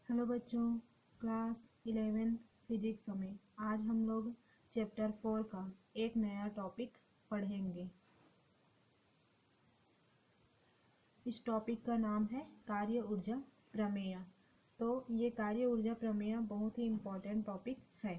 Hello बच्चों, class 11 physics में आज हम लोग चैप्टर 4 का एक नया टॉपिक पढ़ेंगे। इस टॉपिक का नाम है कार्य ऊर्जा प्रमेय। तो ये कार्य ऊर्जा प्रमेय बहुत ही इम्पोर्टेंट टॉपिक है।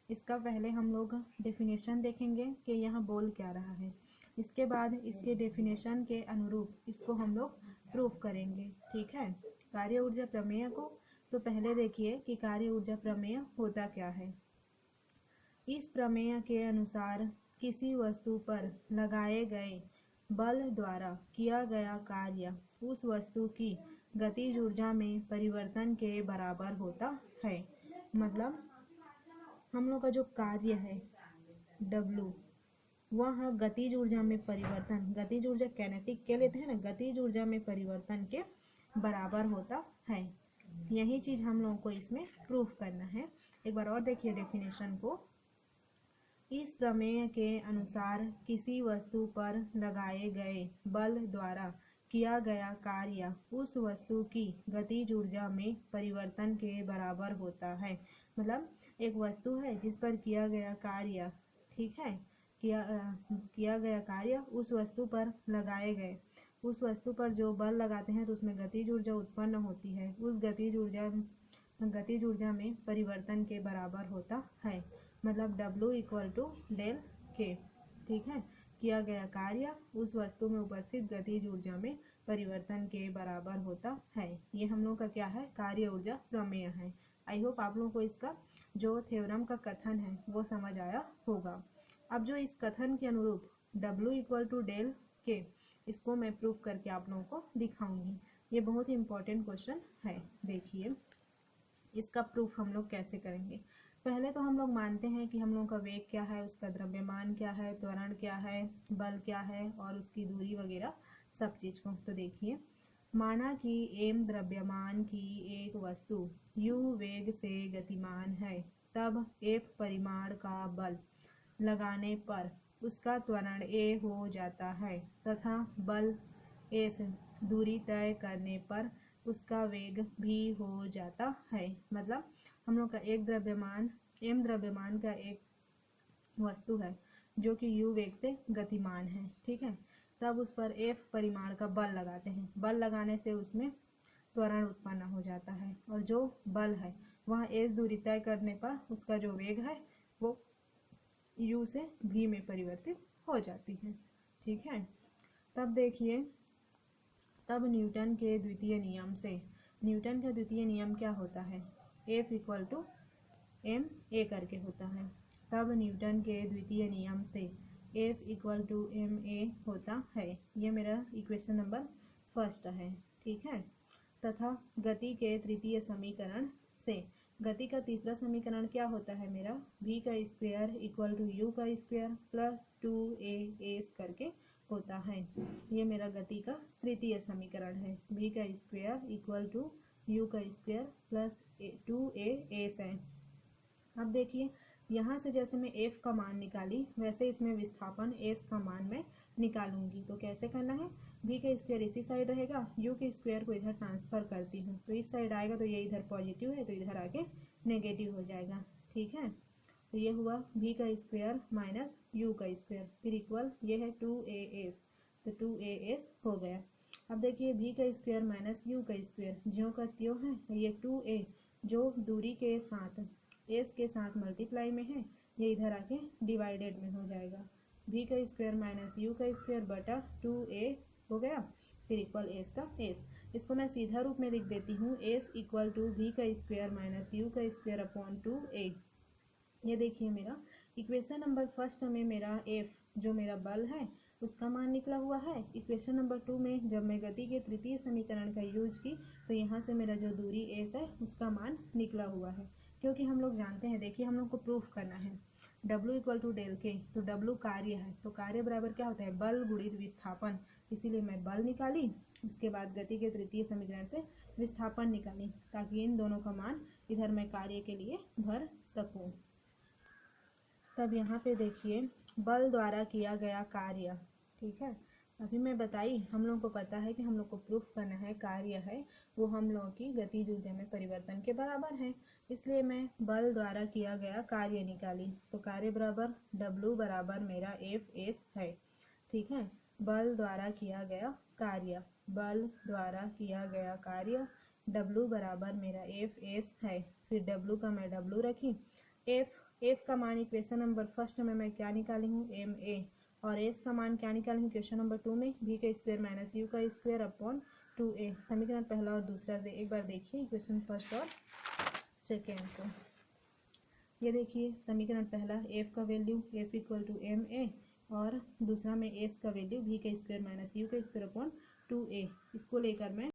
इसका पहले हम लोग डेफिनेशन देखेंगे कि यहाँ बोल क्या रहा है। इसके बाद इसके डेफिनेशन के अनुरूप इसको हम लोग प्रूफ करेंगे। ठीक है, कार्य ऊर्जा प्रमेय को तो पहले देखिए कि कार्य ऊर्जा प्रमेय होता क्या है। इस प्रमेय के अनुसार किसी वस्तु पर लगाए गए बल द्वारा किया गया कार्य उस वस्तु की गतिज ऊर्जा में परिवर्तन के बराबर होता है। मतलब हम लोग का जो कार्य है W, वह गतिज ऊर्जा में परिवर्तन, गतिज ऊर्जा कैनेटिक के लेते हैं ना, गतिज ऊर्जा में परिवर्तन के बराबर होता है। यही चीज हम लोगों को इसमें प्रूफ करना है। एक बार और देखिए डेफिनेशन को। इस प्रमेय के अनुसार किसी वस्तु पर लगाए गए बल द्वारा किया गया कार्य उस वस्तु की गतिज ऊर्जा में परिवर्तन के बराबर होता है। मतलब एक वस्तु है जिस पर किया गया कार्य, ठीक है, किया गया कार्य उस वस्तु पर लगाए गए, उस वस्तु पर जो बल लगाते हैं तो उसमें गतिज ऊर्जा उत्पन्न होती है। उस गतिज ऊर्जा में परिवर्तन के बराबर होता है। मतलब W इक्वल टू डेल के। ठीक है, किया गया कार्य उस वस्तु में उपस्थित गतिज ऊर्जा में परिवर्तन के बराबर होता है। ये हम लोग का क्या है, कार्य ऊर्जा प्रमेय है। आई होप आप लोगों को इसका जो थ्योरम का कथन है वो समझ आया होगा। अब जो इस कथन के अनुरूप W इक्वल टू डेल के, इसको मैं प्रूफ करके आप लोगों को दिखाऊंगी। ये बहुत ही इम्पोर्टेंट क्वेश्चन है। देखिए इसका प्रूफ हम लोग कैसे करेंगे। पहले तो हम लोग मानते हैं कि हम लोग का वेग क्या है, उसका द्रव्यमान क्या है, त्वरण क्या है, बल क्या है और उसकी दूरी वगैरह सब चीज को। तो देखिए, माना कि m द्रव्यमान की एक वस्तु u वेग से गतिमान है, तब f परिमाण का बल लगाने पर उसका त्वरण a हो जाता है तथा बल s दूरी तय करने पर उसका वेग भी हो जाता है। मतलब हम लोग का एक द्रव्यमान m द्रव्यमान का एक वस्तु है जो कि u वेग से गतिमान है, ठीक है। तब उस पर f परिमाण का बल लगाते हैं। बल लगाने से उसमें त्वरण उत्पन्न हो जाता है और जो बल है वह s दूरी तय करने पर उसका जो वेग है वो u से v में परिवर्तित हो जाती है। ठीक है, तब देखिए, तब न्यूटन के द्वितीय नियम से, न्यूटन का द्वितीय नियम क्या होता है, F equal to m a करके होता है। तब न्यूटन के द्वितीय नियम से F equal to m a होता है। ये मेरा इक्वेशन नंबर फर्स्ट है, ठीक है। तथा गति के तृतीय समीकरण से, गति का तीसरा समीकरण क्या होता है मेरा, v का स्क्वायर इक्वल टू u का स्क्वायर प्लस 2a करके होता है। ये मेरा गति का तृतीय समीकरण है। v का स्क्वायर इक्वल टू u का स्क्वायर प्लस 2a है। अब देखिए, यहाँ से जैसे मैं f का मान निकाली वैसे इसमें विस्थापन s का मान मैं निकालूंगी। तो कैसे करना है, v का स्क्वायर इसी साइड रहेगा, u के स्क्वायर को इधर ट्रांसफर करती हूँ तो इस साइड आएगा, तो ये इधर पॉजिटिव है तो इधर आके नेगेटिव हो जाएगा। ठीक है, तो ये हुआ v का स्क्वायर माइनस u का स्क्वायर, फिर इक्वल ये है 2as, तो 2as हो गया। अब देखिए v का स्क्वायर माइनस u का स्क्वायर ज्यों का त्यों है, ये 2a जो दूरी के साथ s के साथ मल्टीप्लाई में है, ये इधर आके डिवाइडेड में हो जाएगा। v का स्क्वायर माइनस u का स्क्वायर बटा 2a हो गया, फिर इक्वल s का s। इसको मैं सीधा रूप में लिख देती हूँ, s इक्वल टू v का स्क्वायर माइनस u का स्क्वायर अपॉन 2a। ये देखिए मेरा इक्वेशन नंबर फर्स्ट में मेरा f जो मेरा बल है उसका मान निकला हुआ है। इक्वेशन नंबर 2 में जब मैं गति के तृतीय समीकरण का यूज की तो यहाँ से मेरा जो दूरी s है उसका मान निकला हुआ है। क्योंकि हम लोग जानते हैं, देखिए हम लोग को प्रूफ करना है W इक्वल टू डेल के, तो W कार्य है तो कार्य बराबर क्या होता है, बल गुणित विस्थापन। इसीलिए मैं बल निकाली, उसके बाद गति के तृतीय समीकरण से विस्थापन निकाली ताकि इन दोनों का मान इधर मैं कार्य के लिए भर सकूं। तब यहाँ पे देखिए बल द्वारा किया गया कार्य, ठीक है, अभी मैं बताई, हम लोग को पता है कि हम लोग को प्रूफ करना है कार्य है वो हम लोग की गतिज ऊर्जा में परिवर्तन के बराबर है। इसलिए मैं बल द्वारा किया गया कार्य निकाली, तो कार्य बराबर W बराबर मेरा F S है। ठीक है, बल द्वारा किया गया कार्य, बल द्वारा किया गया कार्य W बराबर मेरा F S है। फिर W का मैं W रखी, F का मान इक्वेशन नंबर फर्स्ट में मैं क्या निकाली हूँ MA, और S का मान क्या निकाली हूँ क्वेश्चन नंबर 2 में V का स्क्वायर माइनस U का स्क्वायर अपॉन 2A। समीकरण पहला और दूसरा से एक बार देखिए इक्वेशन फर्स्ट और सेकेंड को। ये देखिए समीकरण पहला F का value F equal to MA और दूसरा में S का वैल्यू V का स्क्वायर माइनस U का स्क्वायर अपॉन 2A, इसको लेकर मैं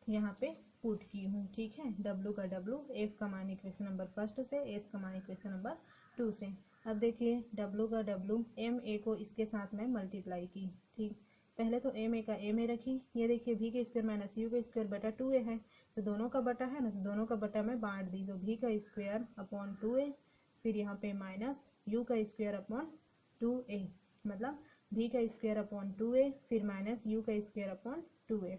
यहाँ पे पुट की हूँ। ठीक है, W का W, F का मान इक्वेशन नंबर फर्स्ट से, S का मान इक्वेशन नंबर 2 से। अब देखिए W का W, MA को इसके साथ में मल्टीप्लाई की। ठीक, पहले तो MA का MA रखी, ये देखिए V का स्क्वायर माइनस U का स्क्वायर बटा 2A है, तो दोनों का बटा है ना, तो दोनों का बटा में बांट दी, तो V का स्क्वायर अपॉन 2A, फिर यहाँ पे माइनस U का स्क्वायर अपॉन 2A, मतलब V का स्क्वायर अपॉन 2A फिर माइनस U का स्क्वायर अपॉन 2A।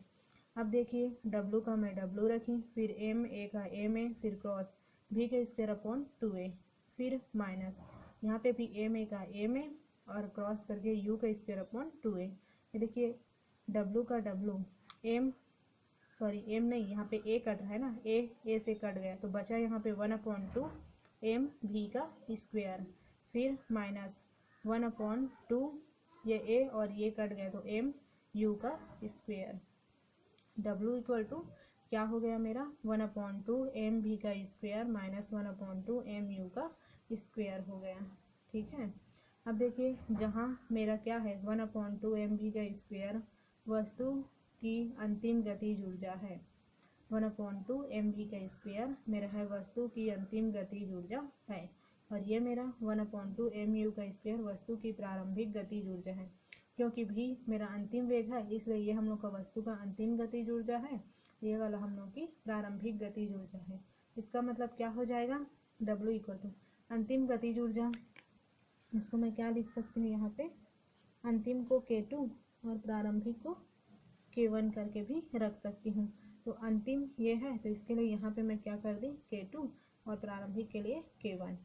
अब देखिए W का मैं W रखी, फिर MA का MA, फिर क्रॉस V का स्क्वायर अपॉन 2A, फिर माइनस यहाँ पे भी MA का MA और क्रॉस करके U का स्क्वायर अपॉन 2A। ये देखिए W का W, M नहीं, यहाँ पे A कट रहा है ना, A से कट गया तो बचा यहाँ पे 1/2 M V का स्क्वायर, फिर माइनस 1/2, ये A और ये कट गया तो M U का स्क्वायर। W इक्वल टू क्या हो गया मेरा 1/2 M V का स्क्वायर माइनस 1/2 M U का स्क्वायर हो गया। ठीक है, अब देखिए जहाँ मेरा क्या है 1/2 M V का स्क्वायर वस्तु की अंतिम गतिज ऊर्जा है, 1/2 M V का स्क्वायर मेरा है वस्तु की अंतिम गतिज ऊर्जा है, और ये मेरा 1/2 M U का स्क्वायर वस्तु की प्रारंभिक गतिज ऊर्जा है। क्योंकि भी मेरा अंतिम वेग है इसलिए ये हम लोग का वस्तु का अंतिम गतिज ऊर्जा है, ये वाला हम लोग की प्रारंभिक गतिज ऊर्जा है। इसका मतलब क्या हो जाएगा W इक्वल टू अंतिम गतिज ऊर्जा, इसको मैं क्या लिख सकती हूँ यहाँ पे, अंतिम को K2 और प्रारंभिक को K1 करके भी रख सकती हूँ। तो अंतिम ये है तो इसके लिए यहाँ पे मैं क्या कर दी K2 और प्रारंभिक के लिए K1।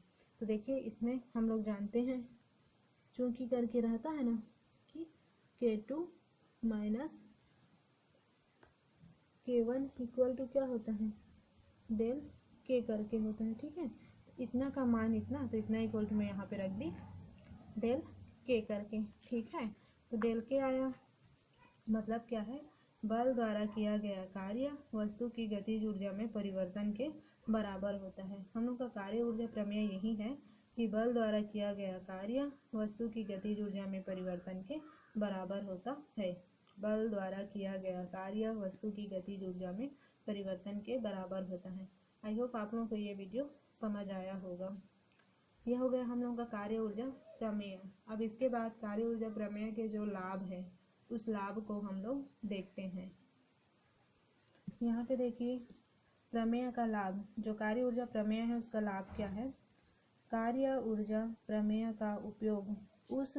तो देखिए इसमें हम लोग जानते हैं चूंकि करके रहता है ना कि K2 minus K1 equal to क्या होता है डेल K करके होता है। ठीक है, इतना का मान इतना, तो इतना इक्वल टू मैं यहाँ पे रख दी डेल K करके। ठीक है, तो डेल K आया, मतलब क्या है बल द्वारा किया गया कार्य वस्तु की गतिज ऊर्जा में परिवर्तन के बराबर होता है। हम लोग का कार्य ऊर्जा प्रमेय यही है कि बल द्वारा किया गया कार्य वस्तु की गतिज ऊर्जा में परिवर्तन के बराबर होता है। बल द्वारा किया गया कार्य वस्तु की गतिज ऊर्जा में परिवर्तन के बराबर होता है। आई होप आप लोगों को ये वीडियो समझ आया होगा। यह हो गया हम लोगों का कार्य ऊर्जा प्रमेय। अब इसके बाद कार्य ऊर्जा प्रमेय के जो लाभ है उस लाभ को हम लोग देखते हैं। यहाँ पे देखिए प्रमेय का लाभ, जो कार्य ऊर्जा प्रमेय है उसका लाभ क्या है। कार्य ऊर्जा प्रमेय का उपयोग उस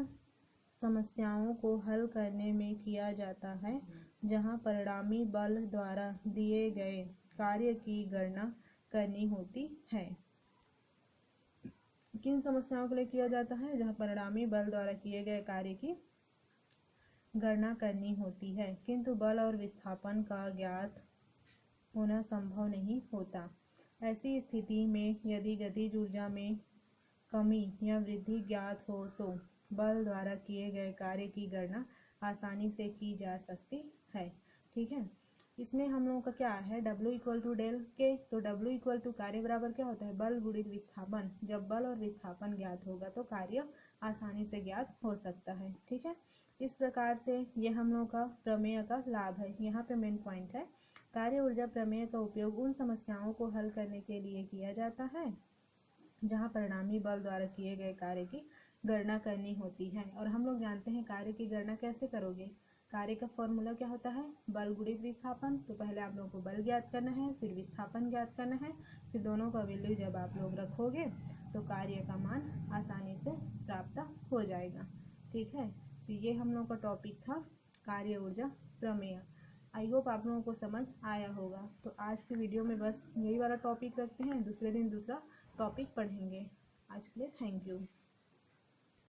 समस्याओं को हल करने में किया जाता है जहाँ परिणामी बल द्वारा दिए गए कार्य की गणना करनी होती है। किन समस्याओं के लिए किया जाता है, जहाँ परिणामी बल द्वारा किए गए कार्य की गणना करनी होती है किंतु बल और विस्थापन का ज्ञात होना संभव नहीं होता। ऐसी स्थिति में यदि गतिज ऊर्जा में कमी या वृद्धि ज्ञात हो तो बल द्वारा किए गए कार्य की गणना आसानी से की जा सकती है। ठीक है, इसमें हम लोगों का क्या है W equal to del K, तो W इक्वल टू कार्य बराबर क्या होता है बल गुणित विस्थापन। जब बल और विस्थापन ज्ञात होगा तो कार्य आसानी से ज्ञात हो सकता है। ठीक है, इस प्रकार से ये हम लोग का प्रमेय का लाभ है। यहाँ पे मेन पॉइंट है कार्य ऊर्जा प्रमेय का उपयोग उन समस्याओं को हल करने के लिए किया जाता है जहाँ परिणामी बल द्वारा किए गए कार्य की गणना करनी होती है। और हम लोग जानते हैं कार्य की गणना कैसे करोगे, कार्य का फॉर्मूला क्या होता है बल गुणित विस्थापन। तो पहले आप लोगों को बल ज्ञात करना है, फिर विस्थापन ज्ञात करना है, फिर दोनों का वैल्यू जब आप लोग रखोगे तो कार्य का मान आसानी से प्राप्त हो जाएगा। ठीक है, तो ये हम लोगों का टॉपिक था कार्य ऊर्जा प्रमेय। आई होप आप लोगों को समझ आया होगा। तो आज की वीडियो में बस यही वाला टॉपिक रखते हैं, दूसरे दिन दूसरा टॉपिक पढ़ेंगे। आज के लिए थैंक यू।